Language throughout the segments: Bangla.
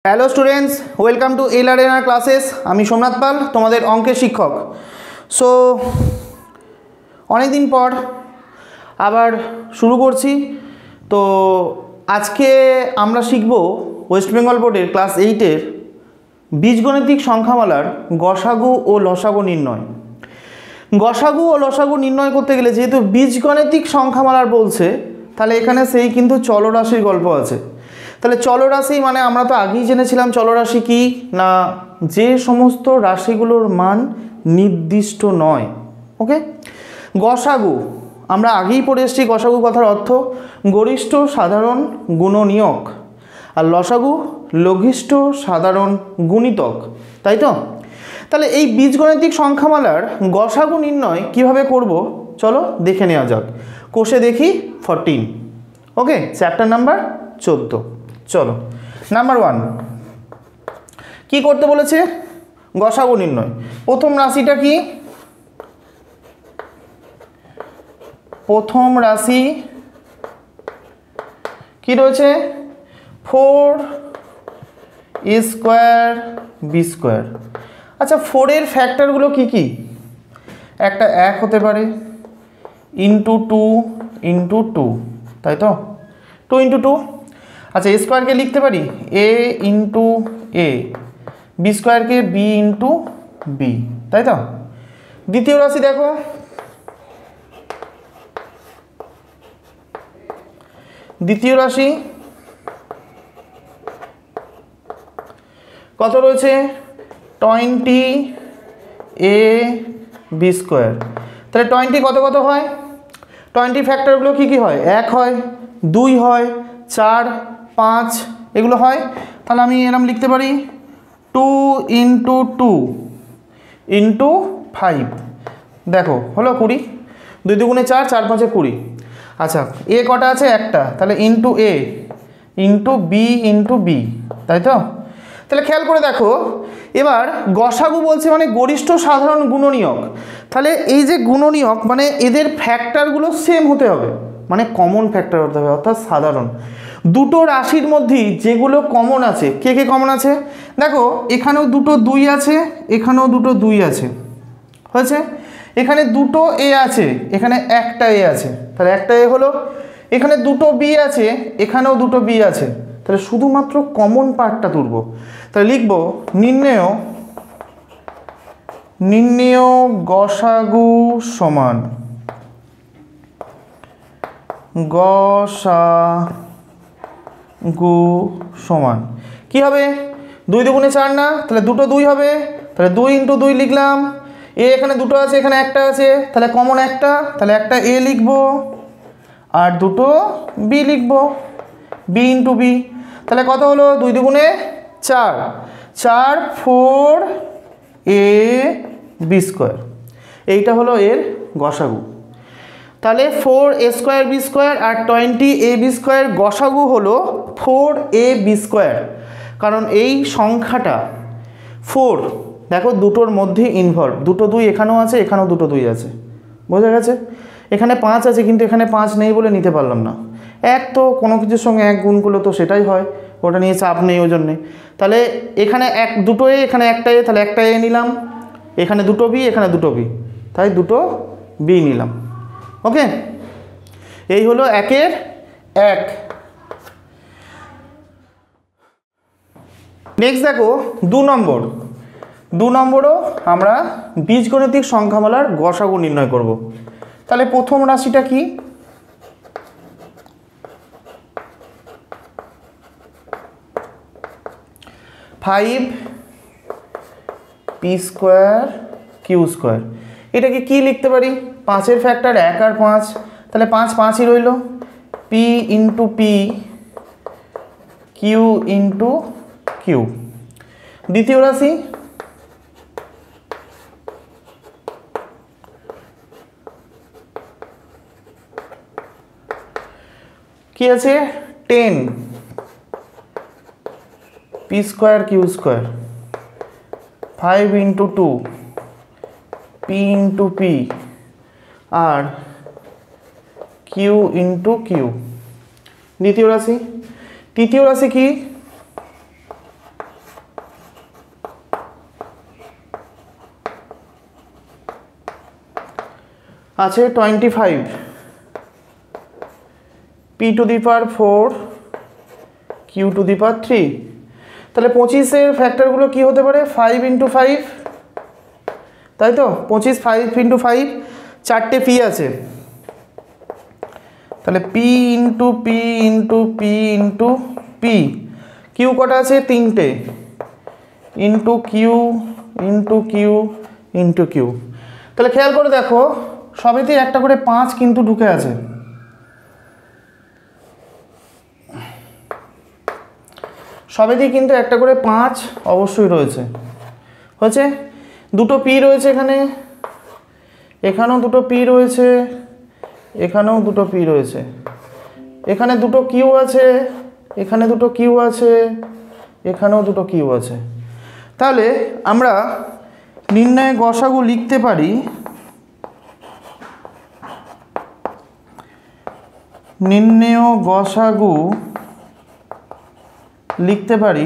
Hello students, welcome to A learner classes. আমি সোমনাথ পাল, তোমাদের অঙ্কের শিক্ষক। সো অনেক দিন পর আবার শুরু করছি। তো আজকে আমরা শিখব ওয়েস্ট বেঙ্গল বোর্ডের ক্লাস 8-এর বীজগণিতিক সংখ্যামালার গসাগু ও লসাগু নির্ণয়। গসাগু ও লসাগু নির্ণয় করতে গেলে যেহেতু বীজগণিতিক সংখ্যামালার বলছে, তাহলে এখানে সেই কিন্তু চলরাশির গল্প আছে। তাহলে চলরাশি মানে আমরা তো আগেই জেনেছিলাম চলরাশি কি না, যে সমস্ত রাশিগুলোর মান নির্দিষ্ট নয়। ওকে, গসাগু আমরা আগেই পড়ে এসেছি। গসাগু কথার অর্থ গরিষ্ঠ সাধারণ গুণনীয়ক, আর লসাগু লঘিষ্ঠ সাধারণ গুণিতক, তাই তো? তাহলে এই বীজগণিতিক সংখ্যামালার গসাগু নির্ণয় কিভাবে করব চলো দেখে নেওয়া যাক। কোষে দেখি 14। ওকে, চ্যাপ্টার নাম্বার 14। চলো, নাম্বার 1 কি করতে বলেছে? গসাগু নির্ণয়। প্রথম রাশিটা কি? প্রথম রাশি কি রয়েছে? 4a² b²। আচ্ছা, 4-এর ফ্যাক্টরগুলো কি কি? একটা 1 হতে পারে, ইন্টু 2 ইন্টু 2, তাই তো? 2 ইন্টু 2। আচ্ছা, a² কে লিখতে পারি a into a, b² K b into b, তাই তো? দ্বিতীয় রাশি দেখো, দ্বিতীয় রাশি কত রয়েছে? 20ab²। তাহলে 20 কত কত হয়? 20 ফ্যাক্টরগুলো কি কি হয়? 1 হয়, 2 হয়, 4, 5 এগুলো হয়। তাহলে আমি এরকম লিখতে পারি 2 ইন্টু 2 ইন্টু 5। দেখো হলো 20, 2 দুগুণে 4, 4 5-এ 20। আচ্ছা, এ কটা আছে? একটা, তাহলে ইন্টু এ ইন্টু বি ইন্টু বি, তাই তো? তাহলে খেয়াল করে দেখো, এবার গসাগু বলছে মানে গরিষ্ঠ সাধারণ গুণনীয়ক। তাহলে এই যে গুণনীয়ক মানে এদের ফ্যাক্টরগুলো সেম হতে হবে, মানে কমন ফ্যাক্টর হতে হবে, অর্থাৎ সাধারণ। দুটো রাশির মধ্যেই যেগুলো কমন আছে, কে কে কমন আছে? দেখো, এখানেও দুটো 2 আছে, এখানেও দুটো 2 আছে, হয়েছে? এখানে দুটো এ আছে, এখানে একটা এ আছে, তাহলে একটা এ হলো। এখানে দুটো বি আছে, এখানেও দুটো বি আছে, তাহলে শুধুমাত্র কমন পার্টটা তুলব। তাহলে লিখব নির্ণেয় গসাগু সমান গসাগু সমান কি হবে? 2 দুগুণে 4 না, তাহলে দুটো 2 হবে, তাহলে 2 ইন্টু 2 লিখলাম। এ এখানে দুটো আছে, এখানে একটা আছে, তাহলে কমন একটা, তাহলে একটা এ লিখব আর দুটো বি লিখব, বি ইন্টু বি। তাহলে কত হলো? 2 দুগুণে 4, 4 4ab²। এইটা হলো এর গসাগু। তাহলে 4a² b² আর 20ab² গসাগু হলো 4ab²। কারণ এই সংখ্যাটা 4 দেখো দুটোর মধ্যে ইনভলভ, দুটো 2 এখানেও আছে, এখানেও দুটো 2 আছে, বোঝা গেছে? এখানে 5 আছে, কিন্তু এখানে 5 নেই বলে নিতে পারলাম না। 1 তো কোনো কিছুর সঙ্গে 1 গুণ করলে তো সেটাই হয়, ওটা নিয়ে চাপ নেই ওই জন্যে। তাহলে এখানে দুটো এ, এখানে একটা এ, তাহলে একটা এ নিলাম। এখানে দুটো বি, এখানে দুটো বি, তাই দুটো বি নিলাম। ওকে, এই হলো 1-এর 1। নেক্সট দেখো 2 নম্বর। 2 নম্বরও আমরা বীজগণিতিক সংখ্যামালার গসাগু নির্ণয় করব। তাহলে প্রথম রাশিটা কি? Five p²q²। এটাকে কি লিখতে পারি? 5-এর ফ্যাক্টর 1 আর 5, তাহলে 5 5ই রইল, p into P, Q into Q. দ্বিতীয় রাশি কি আছে? 10 p²q², 5 into 2 p into P আর কিউ ইন্টু কিউ। দ্বিতীয় রাশি। তৃতীয় রাশি কি? আছে 25 p⁴ q⁴, তাহলে 25-এর ফ্যাক্টরগুলো কি হতে পারে 5 × 5, তাই তো 25 5 × 5, চারটে পি আছে, তাহলে p × p × p × p, Q কটা আছে তিনটে, into Q into Q into Q. তাহলে খেয়াল করে দেখো সবেতেই একটা করে 5 কিন্তু ঢুকে আছে, সবেতেই কিন্তু একটা করে 5 অবশ্যই রয়েছে। হয়েছে, দুটো পি রয়েছে এখানে, এখানেও দুটো পি রয়েছে, এখানেও দুটো পি রয়েছে, এখানে দুটো কিউ আছে, এখানে দুটো কিউ আছে, এখানেও দুটো কিউ আছে। তাহলে আমরা নির্ণয় গসাগু লিখতে পারি, নির্ণয় গসাগু লিখতে পারি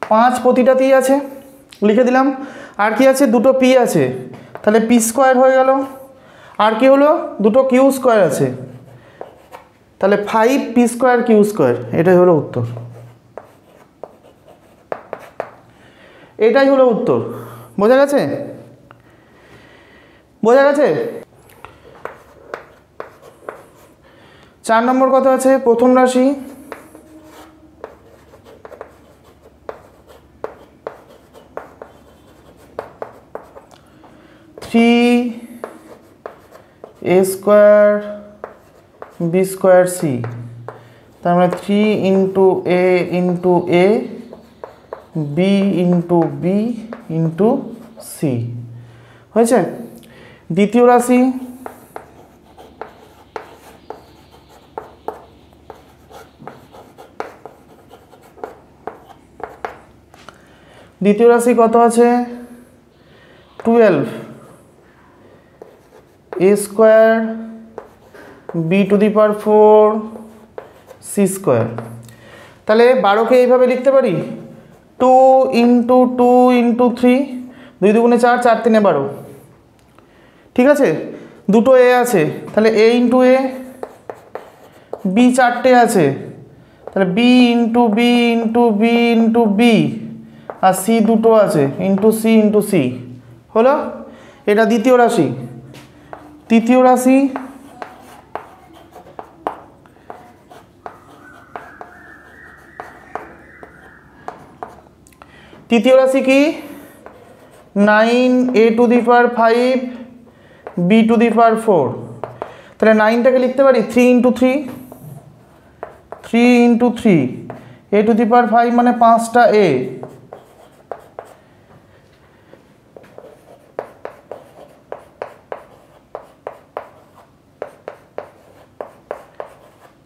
5 প্রতিটাতেই আছে, লিখে দিলাম। আর কি আছে, দুটো পি আছে, তাহলে p² হয়ে গেল। আর কি হলো, দুটো q² আছে, তাহলে 5p² q², এটাই হলো উত্তর, এটাই হলো উত্তর। বোঝা গেছে, বোঝা গেছে। 4 নম্বর কথা আছে, প্রথম রাশি থ্রি a² b² c, তার মানে 3 × a × a b × b × c হয়েছে। দ্বিতীয় রাশি কত আছে 12 a² b⁴ c²। তাহলে 12কে এইভাবে লিখতে পারি 2 × 2 × 3, 2 × 2 = 4, 4 × 3 = 12, ঠিক আছে। দুটো এ আছে, তাহলে a × a, b চারটে আছে, তাহলে b × b × b × b, আর c দুটো আছে, ইন্টু c × c হলো। এটা দ্বিতীয় রাশি। তৃতীয় রাশি কি 9a⁵ b⁴, তাহলে 9টাকে লিখতে পারি 3 × 3, 3 × 3, a⁵ মানে 5টা a,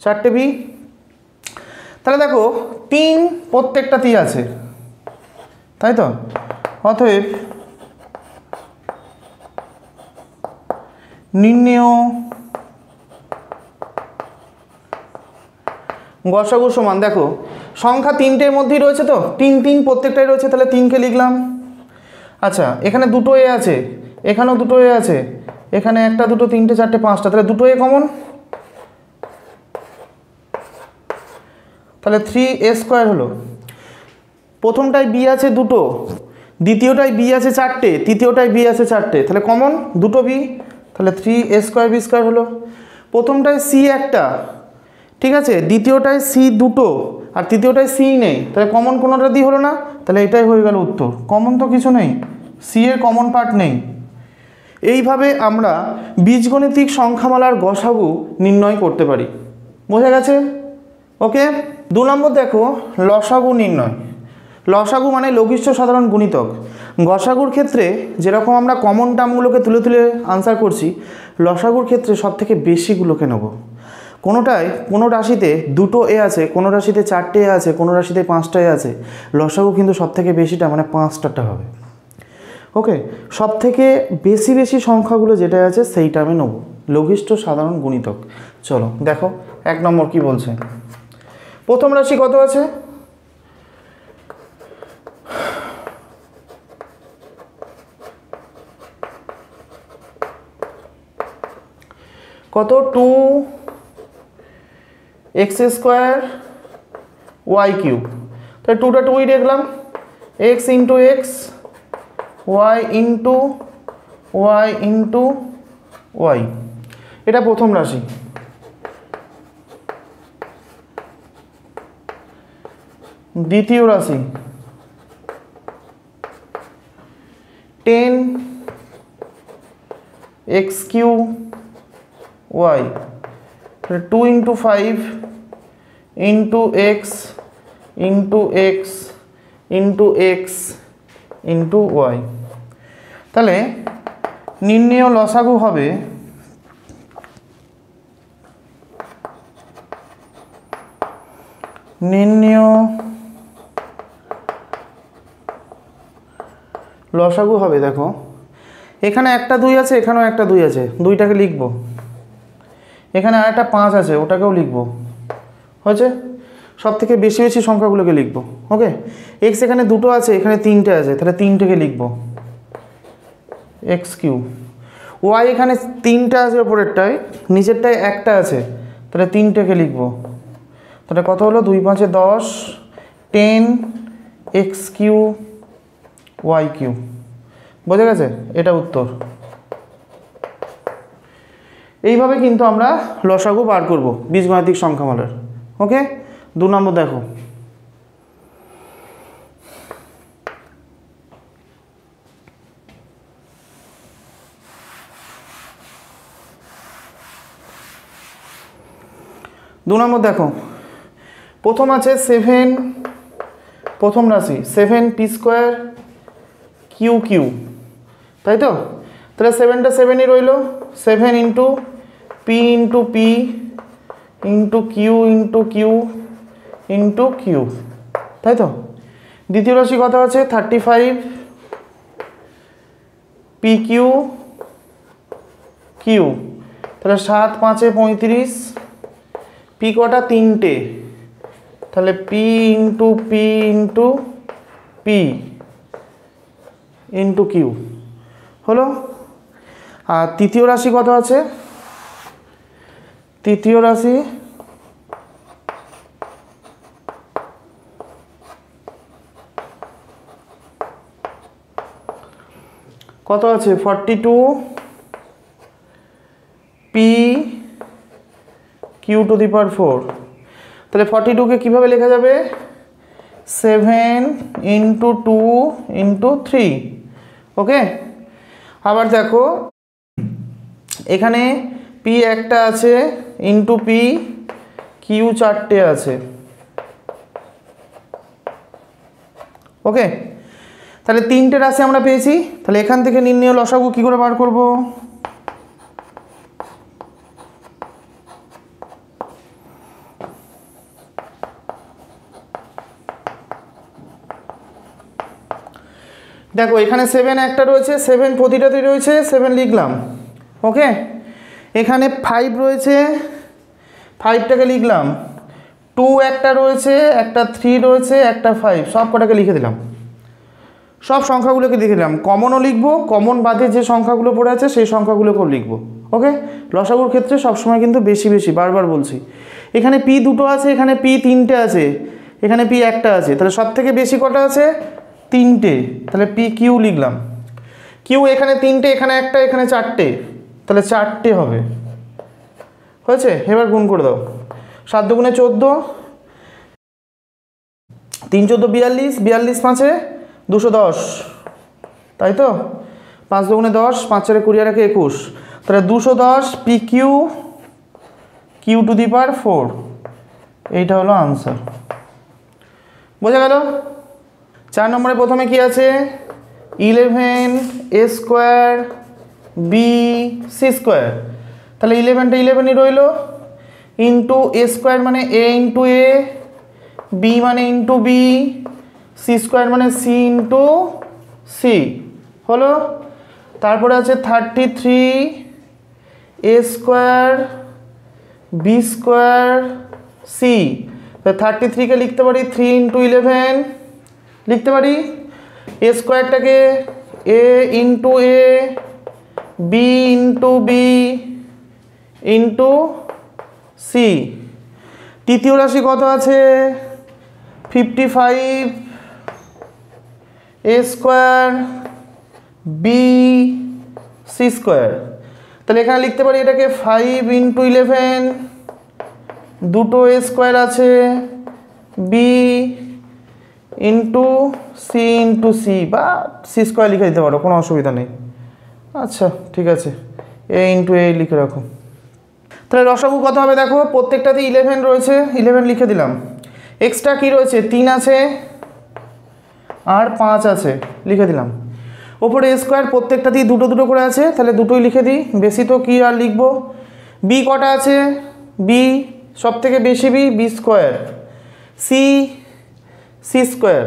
চারটে বি। তাহলে দেখো 3 প্রত্যেকটাতেই আছে, তাই তো। অতএব নির্ণেয় গসাগু সমান, দেখো সংখ্যা 3টের মধ্যেই রয়েছে তো, 3 3 প্রত্যেকটাই রয়েছে, তাহলে 3কে লিখলাম। আচ্ছা, এখানে দুটো এ আছে, এখানেও দুটো এ আছে, এখানে একটা দুটো তিনটে চারটে পাঁচটা, তাহলে দুটো এ কমন, তাহলে 3a² হলো। প্রথমটায় বি আছে দুটো, দ্বিতীয়টায় বি আছে চারটে, তৃতীয়টায় বি আছে চারটে, তাহলে কমন দুটো বি, তাহলে 3a² b² হলো। প্রথমটায় সি একটা, ঠিক আছে, দ্বিতীয়টায় সি দুটো, আর তৃতীয়টায় সি নেই, তাহলে কমন কোনোটা দিয়ে হলো না, তাহলে এটাই হয়ে গেল উত্তর। কমন তো কিছু নেই, সি এর কমন পার্ট নেই। এইভাবে আমরা বীজগণিতিক সংখ্যামালার গসাগু নির্ণয় করতে পারি। বোঝা গেছে? ওকে। 2 নম্বর দেখো লসাগু নির্ণয়। লসাগু মানে লঘিষ্ঠ সাধারণ গুণিতক। গসাগুর ক্ষেত্রে যেরকম আমরা কমন টার্মগুলোকে তুলে তুলে আনসার করছি, লসাগুর ক্ষেত্রে সব থেকে বেশিগুলোকে নেব। কোনোটায় কোনো রাশিতে দুটো এ আছে, কোনো রাশিতে চারটে এ আছে, কোনো রাশিতে 5টা এ আছে, লসাগু কিন্তু সব থেকে বেশিটা মানে 5টা হবে। ওকে, সব থেকে বেশি সংখ্যাগুলো যেটা আছে সেইটা আমি নেব, লঘিষ্ঠ সাধারণ গুণিতক। চলো দেখো 1 নম্বর কি বলছে। প্রথম রাশি কত আছে, কত 2x² y কিউব, তাহলে 2টা 2ই দেখলাম, x into x y into y into y, এটা প্রথম রাশি। দ্বিতীয় রাশি 10x³ y, 2 into 5 into x into x into x into y। তাহলে নির্ণেয় লসাগু হবে দেখো এখানে একটা 2 আছে, এখানেও একটা 2 আছে, 2টাকে লিখবো, এখানে আর একটা 5 আছে ওটাকেও লিখবো, হয়েছে? সব থেকে বেশি বেশি সংখ্যাগুলোকে লিখবো। ওকে, এক্স এখানে 2টো আছে, এখানে 3টে আছে, তাহলে 3টেকে লিখবো x³ y এখানে 3টা আছে, ওপরেরটায়, নিচেরটায় একটা আছে, তাহলে 3টেকে লিখবো। তাহলে কত হলো 2 5 10, 10x³ y³। বোঝা গেছে? এটা উত্তর। এইভাবে কিন্তু আমরা লসাগু বার করব বীজগাণিতিক সংখ্যামালার। ওকে, 2 নম্বর দেখো, প্রথম আছে 7, প্রথম রাশি 7p² তাই তো? তাহলে 7টা 7ই রইল, 7 into P into P into Q into Q into Q, তাই তো? দ্বিতীয় রাশি কত আছে 35p³ কিউ, তাহলে 7 5 35, পি কটা 3টে, তাহলে P into P into P into Q হলো। আর তৃতীয় রাশি কত আছে? তৃতীয় রাশি কত আছে 42p⁴, তাহলে 42কে কিভাবে লেখা যাবে? 7 ইন্টু 2 ইন্টু 3। ওকে, আবার দেখো এখানে পি একটা আছে ইন্টু পি, কিউ 4টে আছে। ওকে, তাহলে 3টে রাশি আমরা পেয়েছি। তাহলে এখান থেকে নির্ণেয় লসাগু কি করে বার করব? দেখো এখানে 7 একটা রয়েছে, 7 প্রতিটাতেই রয়েছে, 7 লিখলাম। ওকে, এখানে 5 রয়েছে, 5টাকে লিখলাম, 2 একটা রয়েছে, একটা 3 রয়েছে, একটা 5, সব কটাকে লিখে দিলাম, সব সংখ্যাগুলোকে লিখে দিলাম। কমনও লিখবো, কমন বাদে যে সংখ্যাগুলো পড়ে আছে সেই সংখ্যাগুলোকেও লিখবো। ওকে, লসাগুর ক্ষেত্রে সবসময় কিন্তু বেশি বেশি, বারবার বলছি। এখানে পি 2টো আছে, এখানে পি 3টে আছে, এখানে পি একটা আছে, তাহলে সব থেকে বেশি কটা আছে? 3টে, তাহলে পি কিউ লিখলাম। কিউ এখানে 3টে, এখানে একটা, এখানে 4টে, তাহলে 4টে হবে। হয়েছে? এবার গুণ করে দাও, 7 দুগুণে 14, 3 14 42, 42 5 210, তাই তো? 5 দুগুণে 10, 5 4 20 আর 21, তাহলে 210 pq⁴, এইটা হলো আনসার। বোঝা গেল? 4 নম্বরে প্রথমে কি আছে? 11a² bc², তাহলে 11টা 11ই রইল, ইন্টু a² মানে a ইন্টু a, b মানে ইন্টু b, c² মানে c ইন্টু c হলো। তারপরে আছে 33a² b² c, 33কে লিখতে পারি 3 ইন্টু 11, লিখতে পারি a²টাকে a into a, b into b into C. তৃতীয় রাশি কত আছে? 55 A square B C square. তাহলে এখানে লিখতে পারি এটাকে 5 ইন্টু 11, দুটো এ স্কোয়ার আছে, বি ইন্টু সি বা সি স্কোয়ার লিখে দিতে পারো, কোনো অসুবিধা নেই। আচ্ছা ঠিক আছে, এ ইন্টু এ লিখে রাখো। তাহলে লসাগু কত হবে দেখো, প্রত্যেকটাতে 11 রয়েছে, 11 লিখে দিলাম। এক্সট্রা কি রয়েছে? 3 আছে আর 5 আছে, লিখে দিলাম। ওপরে এ স্কোয়ার প্রত্যেকটাতেই দুটো দুটো করে আছে, তাহলে দুটোই লিখে দিই, বেশি তো কি আর লিখবো। বি কটা আছে? বি সব থেকে বেশি, বি স্কোয়ার, সি স্কোয়ার।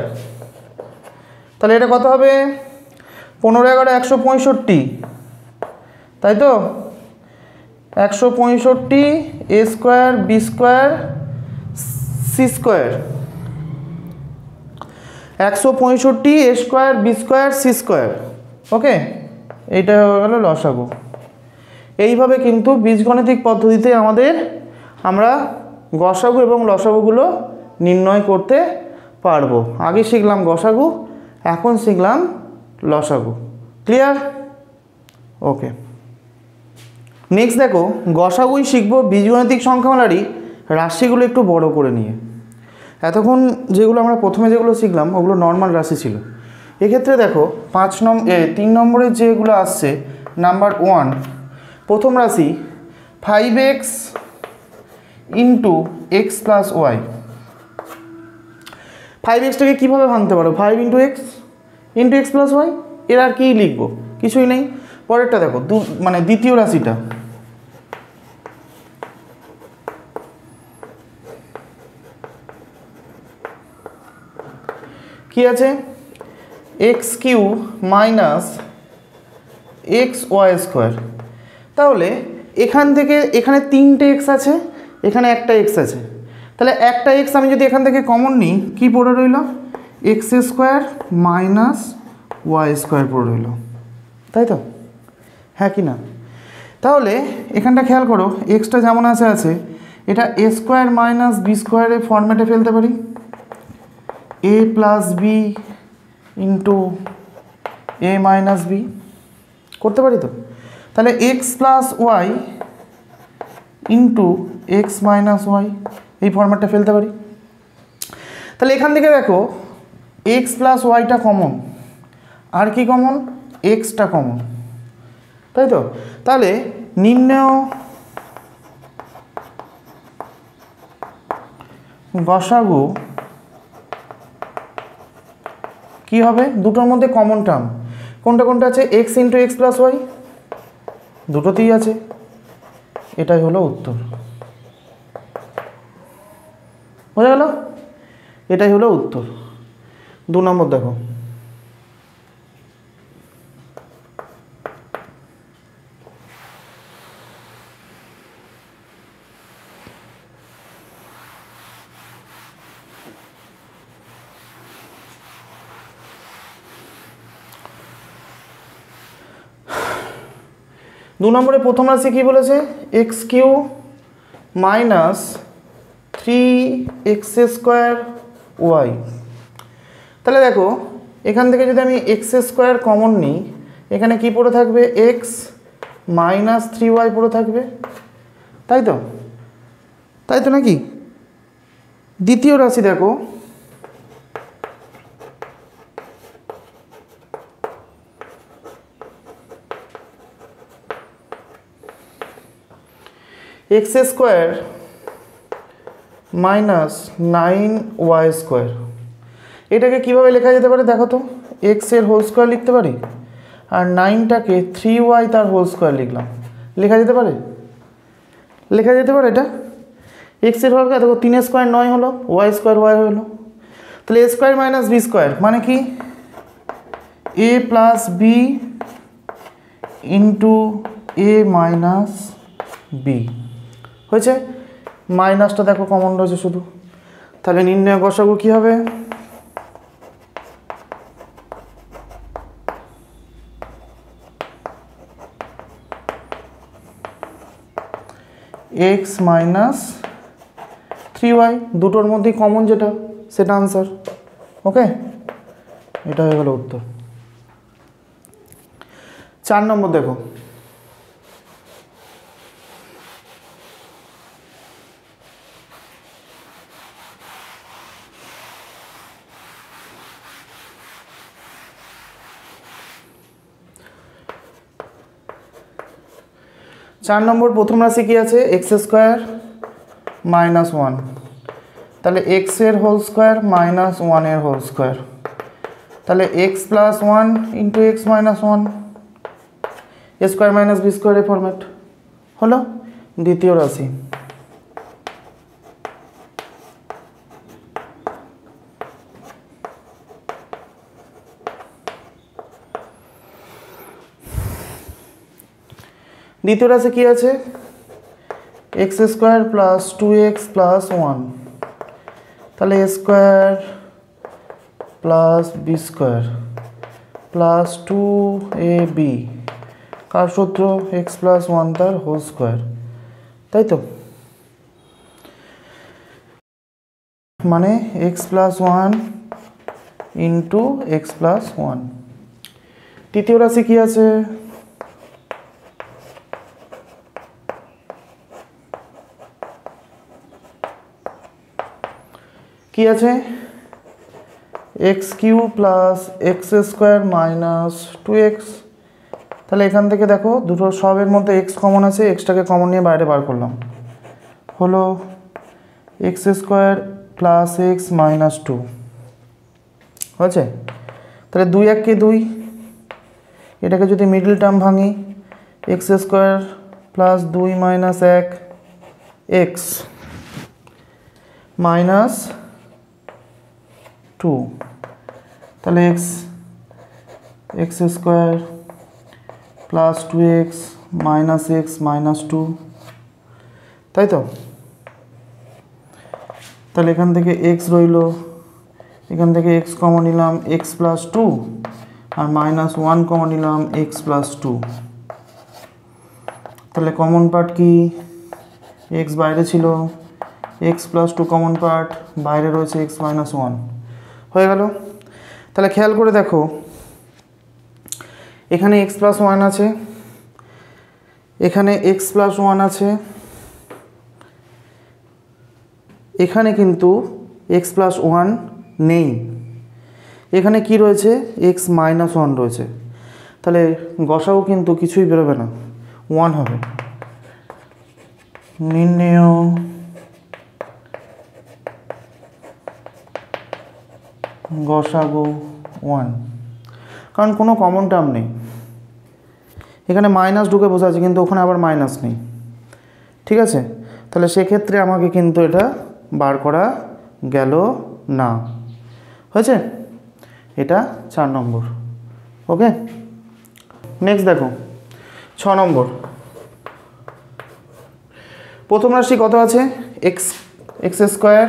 তাহলে এটা কত হবে? 15 11 165, তাই তো? 165 A square B square C square, 165 A square B square C square. Okay, এইটা হয়ে গেল লসাগু। এইভাবে কিন্তু বীজগণিতিক পদ্ধতিতে আমরা গসাগু এবং লসাগুগুলো নির্ণয় করতে পারবো। আগে শিখলাম গসাগু, এখন শিখলাম লসাগু। ক্লিয়ার? ওকে, নেক্সট দেখো, গসাগুই শিখবো বীজগণিতিক সংখ্যামালারই রাশিগুলো একটু বড় করে নিয়ে। এতক্ষণ যেগুলো আমরা প্রথমে যেগুলো শিখলাম ওগুলো নর্মাল রাশি ছিল। এক্ষেত্রে দেখো 3 নম্বরের যেগুলো আসছে, নাম্বার 1 প্রথম রাশি 5x into X plus Y. 5xটাকে কীভাবে ভাঙতে পারো? 5 ইন্টু এক্স প্লাস ওয়াই। এর আর কি লিখবো? কিছুই নেই। পরেরটা দেখো, দ্বিতীয় রাশিটা কি আছে? X cube minus X Y square. তাহলে এখান থেকে এখানে 3টে এক্স আছে, এখানে একটা এক্স আছে, তাহলে একটা এক্স আমি যদি এখান থেকে কমন নিই, কি পড়ে রইল? X square minus Y square পড়ে রইল, তাই তো? হ্যাঁ কি না? তাহলে এখানটা খেয়াল করো, এক্সটা যেমন আছে এটা এ স্কোয়ার মাইনাস বি স্কোয়ারের ফর্ম্যাটে ফেলতে পারি, A plus B into A minus B করতে পারি তো? তাহলে X plus Y into X minus Y, এই ফর্ম্যাটটা ফেলতে পারি। তাহলে এখান থেকে দেখো এক্স প্লাস ওয়াইটা কমন, আর কি কমন? এক্সটা কমন, তাই তো? তাহলে নির্ণেয় গসাগু কি হবে? দুটোর মধ্যে কমন টার্ম কোনটা আছে? X into X plus Y, দুটোতেই আছে। এটাই হলো উত্তর। বোঝা গেল? এটাই হলো উত্তর। 2 নম্বর দেখো, নম্বরে প্রথম রাশি কি বলেছে? X cube minus 3x square Y. তাহলে দেখো এখান থেকে যদি আমি এক্স স্কোয়ার কমন নিই, এখানে কি পড়ে থাকবে? এক্স মাইনাস 3y পড়ে থাকবে, তাই তো? তাই তো নাকি? দ্বিতীয় রাশি দেখো, x square minus 9y square. এটাকে কীভাবে লেখা যেতে পারে দেখো তো? এক্সের হোল স্কোয়ার লিখতে পারি, আর 9টাকে 3y তার হোল স্কোয়ার লিখলাম, লেখা যেতে পারে? লেখা যেতে পারে এটা। এক্সের হোল দেখো 3 স্কোয়ার 9 হলো, ওয়াই স্কোয়ার ওয়াই হলো। তাহলে A square minus B square মানে কি? এ plus B into A minus B হয়েছে। মাইনাসটা দেখো কমন রয়েছে শুধু। তাহলে নির্ণয় গসাগু কী হবে? এক্স মাইনাস 3y, দুটোর মধ্যেই কমন যেটা সেটা আনসার। ওকে, এটা হয়ে গেল উত্তর। 4 নম্বর দেখো, প্রথম রাশি কি আছে, এক্স স্কোয়ার মাইনাস 1, তাহলে এক্স এর হোল স্কোয়ার মাইনাস 1 এর হোল স্কোয়ার, তাহলে X plus 1 into X minus 1, এ স্কোয়ার মাইনাস বি স্কোয়ারের ফরম্যাট হলো দ্বিতীয় রাশি। দ্বিতীয় রাশি কি আছে, x square plus 2x plus 1, তাহলে A square plus B square plus 2ab, কার সূত্র, এক্স প্লাস 1 তার হোল স্কোয়ার, তাই তো, মানে X plus 1 into X plus 1। তৃতীয় রাশি কি আছে, কি আছে, X cube plus X square minus 2x, তাহলে এখান থেকে দেখো দুটো সবের মধ্যে এক্স কমন আছে, এক্সটাকে কমন নিয়ে বাইরে বার করলাম, হলো x square plus x minus 2 হয়েছে। তাহলে 2 1 কে 2, এটাকে যদি মিডল টার্ম ভাঙি, x square plus 2 minus 1 x minus 2, তাহলে x square plus 2x minus x minus 2, তাই তো। তাহলে এখান থেকে এক্স রইল, এখান থেকে এক্স কমন নিলাম এক্স প্লাস 2, আর মাইনাস 1 কমন নিলাম এক্স প্লাস 2, তাহলে কমন পার্ট কি, এক্স বাইরে ছিল, এক্স প্লাস 2 কমন পার্ট, বাইরে রয়েছে এক্স মাইনাস 1, হয়ে গেল। তাহলে খেয়াল করে দেখো, এখানে এক্স প্লাস 1 আছে, এখানে এক্স প্লাস 1 আছে, এখানে কিন্তু এক্স প্লাস 1 নেই, এখানে কি রয়েছে, এক্স মাইনাস 1 রয়েছে, তাহলে গসাও কিন্তু কিছুই বেরোবে না, 1 হবে। নির্ণেয় গসাগু 1, কারণ কোনো কমন টার্ম নেই, এখানে মাইনাস ঢুকে বসে আছে কিন্তু ওখানে আবার মাইনাস নেই, ঠিক আছে। তাহলে সেক্ষেত্রে আমাকে কিন্তু এটা বার করা গেল না, হয়েছে, এটা 4 নম্বর। ওকে, নেক্সট দেখো 6 নম্বর, প্রথম রাশি কত আছে, x square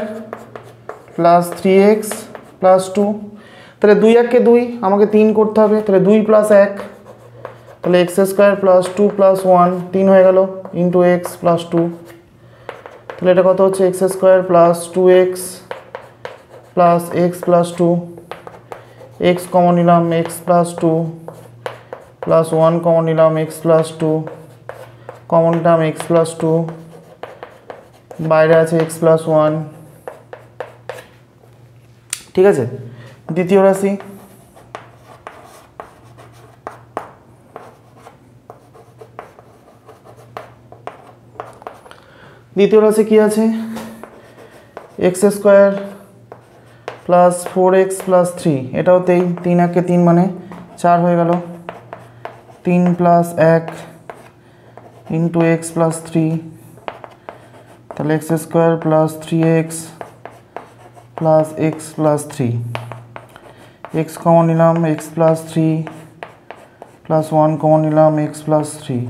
plus 3x plus 2, তাহলে 2 1 কে 2, আমাকে 3 করতে হবে, তাহলে 2 প্লাস 1, তাহলে এক্স স্কোয়ার প্লাস 2 প্লাস 1 3 হয়ে গেল ইন্টু এক্স প্লাস 2, তাহলে এটা কত হচ্ছে, x square plus 2x plus x plus 2, x common নিলাম এক্স প্লাস 2 প্লাস 1 কমন নিলাম x plus 2, common term x plus 2, বাইরে আছে এক্স প্লাস 1, ঠিক আছে। দ্বিতীয় রাশি, কি আছে, x square plus 4x plus 3, এটাও 3 1 কে 3 মানে 4 হয়ে গেল, 3 প্লাস 1 ইন্টু এক্স প্লাস 3, তাহলে x square plus 3x plus x plus 3, x common নিলাম এক্স প্লাস 3 প্লাস 1 কমন নিলাম x plus 3,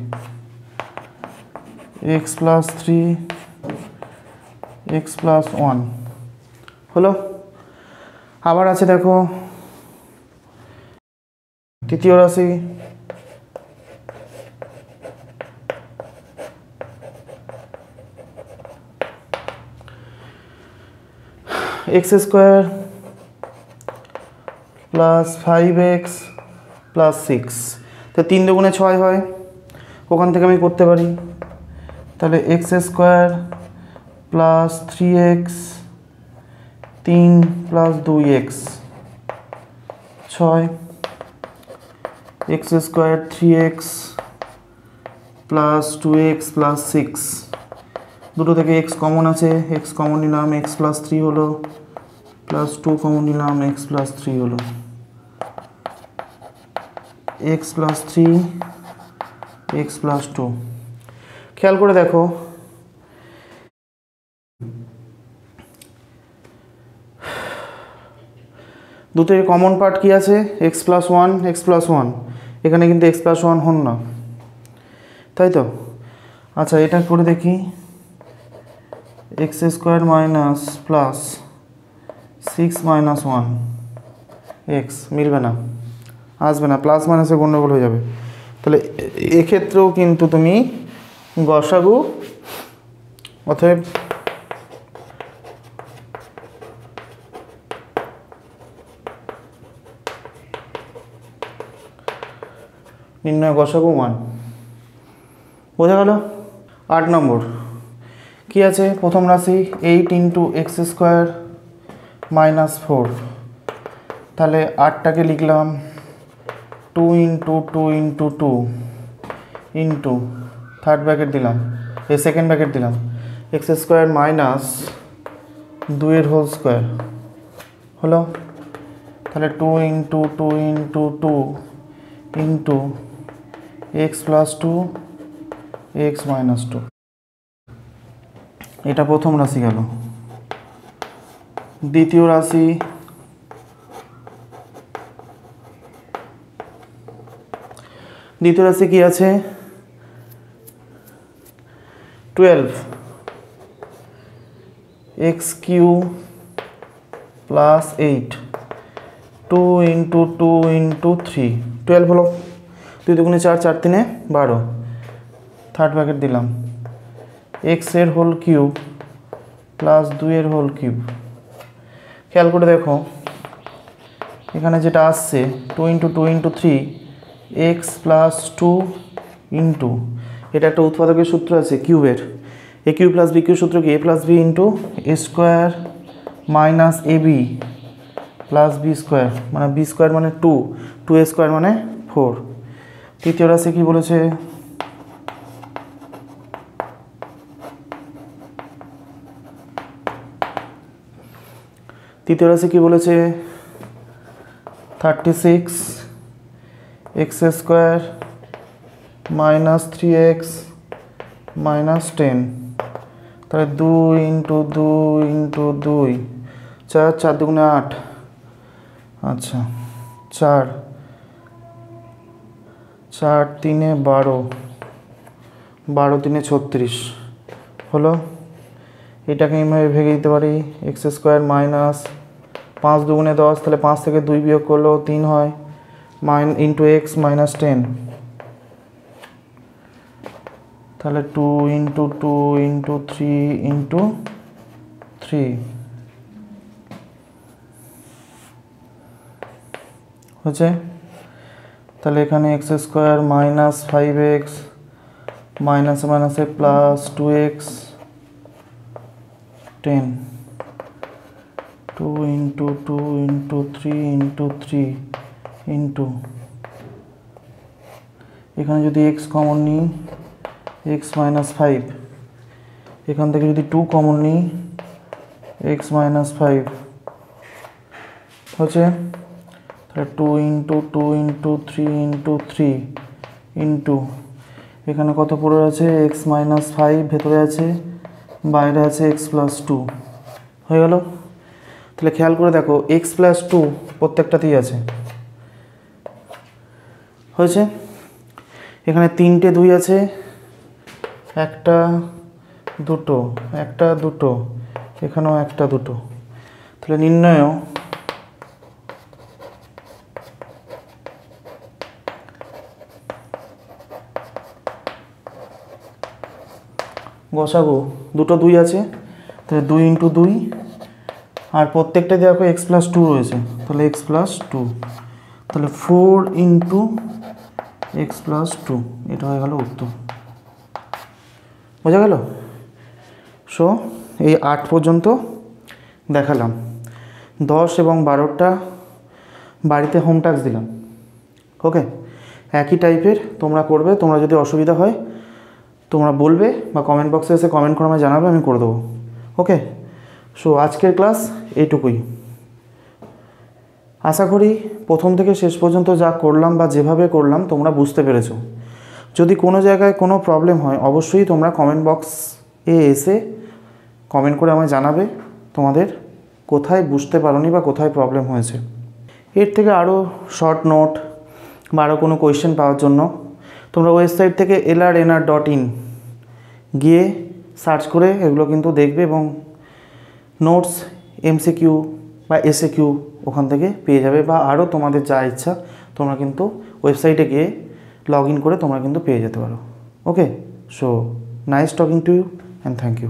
x plus 3 x plus 1 হলো। আবার আছে দেখো তৃতীয় রাশি, x square plus 5x plus 6, তো 3 দুগুণে 6 হয়, ওখান থেকে আমি করতে পারি। তাহলে x square plus 3x 3 plus 2x 6, x square 3x plus 2x plus 6, দুটো থেকে x কমন আছে, x কমন নিলাম, x প্লাস 3 হলো, প্লাস 2 কমন নিলাম, x প্লাস 3 হলো, x প্লাস 3 x প্লাস 2। খেয়াল করে দেখো দুটো কমন পার্ট কি আছে, x প্লাস 1 x প্লাস 1, এখানে কিন্তু x প্লাস 1 হন না, তাই তো? আচ্ছা এটা করে দেখি, x square minus plus 6 minus 1 x মিলবে না, আসবে না, প্লাস মাইনাসে গণ্ডগোল হয়ে যাবে। তাহলে এক্ষেত্রেও কিন্তু তুমি গসাগু অতএব নির্ণয় গসাগু 1, বোঝা গেল? 8 নম্বর কি আছে, প্রথম রাশি 8 ইন্টু এক্স স্কোয়ার মাইনাস 4, তাহলে 8টাকে লিখলাম 2 ইন্টু 2 ইন্টু 2 ইন্টু থার্ড ব্র্যাকেট দিলাম, এই সেকেন্ড ব্র্যাকেট দিলাম, এক্স স্কোয়ার মাইনাস 2 এর হোল স্কোয়ার হলো, তাহলে 2 ইন্টু 2 ইন্টু 2 into X plus 2 x minus 2, এটা প্রথম রাশি গেল। দ্বিতীয় রাশি কি আছে, 12 এক্স কিউ প্লাস 8 2 ইন্টু 2 ইন্টু 3, 12 হলো, 2 দুগুণে 4 4 তিনে 12, থার্ড ব্র্যাকেট দিলাম, এক্স এর হোল কিউব প্লাস 2 এর হোল কিউব। খেয়াল করে দেখো এখানে যেটা আসছে 2 ইন্টু 2 ইন্টু 3 এক্স প্লাস 2 ইন্টু, এটা একটা উৎপাদকের সূত্র আছে কিউবের, এ কিউ প্লাস বি কিউ সূত্র কি, এ plus B into A square minus A B plus B square, মানে বি স্কোয়ার মানে 2, 2 এ স্কোয়ার মানে 4। তৃতীয় রাশি কি বলেছে, তৃতীয় রাশি কি বলেছে 36 x square minus 3x minus 10, তাহলে 2 ইন্টু 2 ইন্টু 2 4 4 দুগুণে 8, আচ্ছা 4 4 তিনে 12 12 তিনে 36 হলো। এটাকে এইভাবে ভেঙে দিতে পারি, এক্স স্কোয়ার মাইনাস 5 দুগুণে 10, তাহলে 5 থেকে 2 বিয়োগ করলেও 3 হয়, ইন্টু এক্স মাইনাস 10, তাহলে 2 ইন্টু 2 ইন্টু 3 ইন্টু 3 হচ্ছে। তাহলে এখানে এক্স স্কোয়ার মাইনাস 5x মাইনাসে মাইনাসে প্লাস 2x 10, 2 ইন্টু 2 ইন্টু 3 ইন্টু 3 ইন্টু, এখানে যদি x কমন নিই x মাইনাস 5, এখান থেকে যদি 2 কমন নিই x মাইনাস 5 হচ্ছে, তাহলে 2 ইন্টু 2 ইন্টু 3 ইন্টু 3 ইন্টু, এখানে কত পড়ে আছে x মাইনাস 5, ভেতরে আছে, বাইরে আছে x প্লাস 2 হয়ে গেল। তাহলে খেয়াল করে দেখো x প্লাস 2 প্রত্যেকটাতেই আছে, হয়েছে। এখানে 3টে 2 আছে, একটা দুটো একটা দুটো, এখানেও একটা দুটো, তাহলে নির্ণয় গসাগু, দুটো 2 আছে, তাহলে 2 ইন্টু 2 আর প্রত্যেকটা দেখো এক্স প্লাস টু রয়েছে, তাহলে এক্স প্লাস টু, তাহলে 4 ইন্টু এক্স প্লাস টু, এটা হয়ে গেল উত্তর। বোঝা গেল? সো এই 8 পর্যন্ত দেখালাম। 10 এবং 12টা বাড়িতে হোম টাস্ক দিলাম। ওকে, একই টাইপের তোমরা করবে। তোমরা যদি অসুবিধা হয় তোমরা বলবে বা কমেন্ট বক্সে এসে কমেন্ট করে আমায় জানাবে, আমি করে দেবো। ওকে, সো আজকের ক্লাস এইটুকুই। আশা করি প্রথম থেকে শেষ পর্যন্ত যা করলাম বা যেভাবে করলাম তোমরা বুঝতে পেরেছো। যদি কোনো জায়গায় কোনো প্রবলেম হয় অবশ্যই তোমরা কমেন্ট বক্সে এসে কমেন্ট করে আমায় জানাবে তোমাদের কোথায় বুঝতে পারোনি বা কোথায় প্রবলেম হয়েছে। এর থেকে আরও শর্ট নোট বা আরও কোনো কোয়েশ্চেন পাওয়ার জন্য তোমরা ওয়েবসাইট থেকে lrnr.in গিয়ে সার্চ করে এগুলো কিন্তু দেখবে এবং নোটস, এমসিকিউ বা এসএকিউ ওখান থেকে পেয়ে যাবে, বা আরও তোমাদের যা ইচ্ছা তোমরা কিন্তু ওয়েবসাইটে গিয়ে লগ ইন করে তোমরা কিন্তু পেয়ে যেতে পারো। Okay, so nice talking to you and thank you.